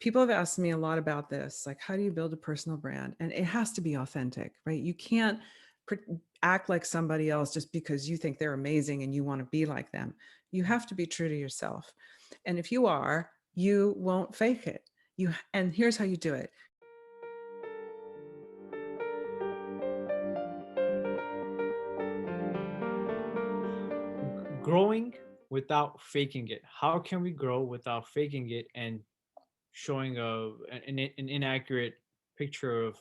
People have asked me a lot about this, like, how do you build a personal brand? And it has to be authentic, right? You can't pre- act like somebody else just because you think they're amazing and you want to be like them. You have to be true to yourself. And if you are, you won't fake it. And here's how you do it. Growing without faking it. How can we grow without faking it and showing an inaccurate picture of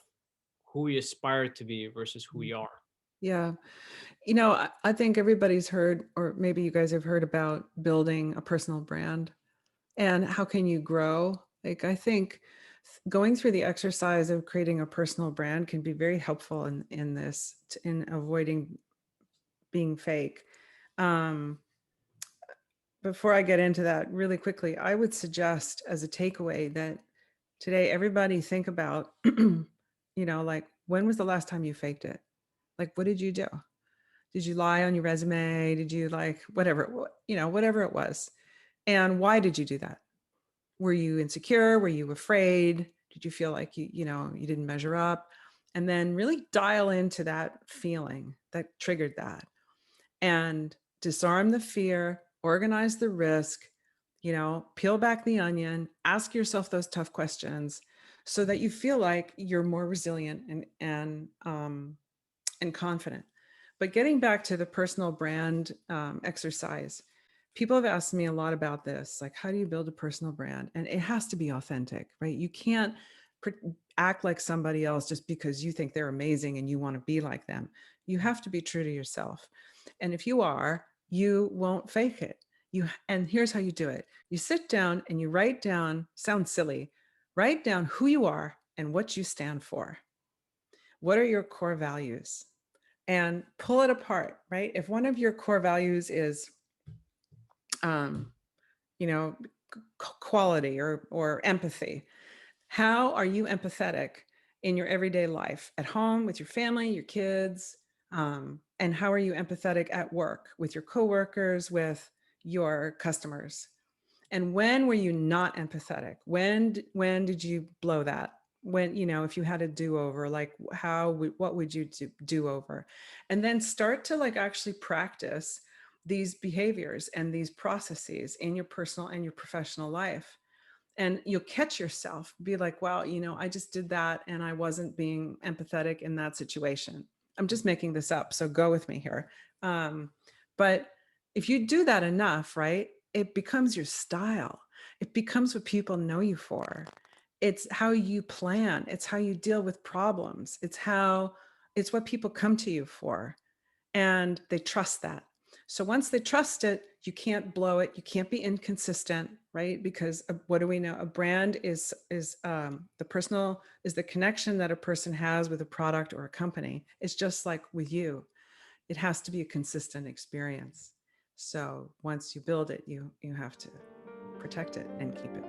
who we aspire to be versus who we are? Yeah. I think everybody's heard, or maybe you guys have heard about building a personal brand and how can you grow? Like, I think going through the exercise of creating a personal brand can be very helpful in this, in avoiding being fake. Um, Before I get into that really quickly, I would suggest as a takeaway that today everybody think about, like, when was the last time you faked it? Like, what did you do? Did you lie on your resume? Did you like whatever, whatever it was? And why did you do that? Were you insecure? Were you afraid? Did you feel like you didn't measure up? And then really dial into that feeling that triggered that and disarm the fear, organize the risk, peel back the onion, ask yourself those tough questions so that you feel like you're more resilient and confident. But getting back to the personal brand exercise, people have asked me a lot about this, like, how do you build a personal brand? And it has to be authentic, right? You can't act like somebody else just because you think they're amazing and you want to be like them. You have to be true to yourself. And if you are, you won't fake it. And here's how you do it. You sit down and you write down, sounds silly, write down who you are and what you stand for. What are your core values? And pull it apart, right? If one of your core values is, um, you know, quality or empathy, how are you empathetic in your everyday life, at home with your family, your kids? And how are you empathetic at work with your coworkers, with your customers? And when were you not empathetic? When did you blow that? When, if you had a do-over, like what would you do over? And then start to like actually practice these behaviors and these processes in your personal and your professional life. And you'll catch yourself, be like, wow, I just did that and I wasn't being empathetic in that situation. I'm just making this up, so go with me here. But if you do that enough, right, it becomes your style. It becomes what people know you for. It's how you plan. It's how you deal with problems. It's what people come to you for. And they trust that. So once they trust it, you can't blow it. You can't be inconsistent, right? Because what do we know? A brand is the connection that a person has with a product or a company. It's just like with you. It has to be a consistent experience. So once you build it, you have to protect it and keep it.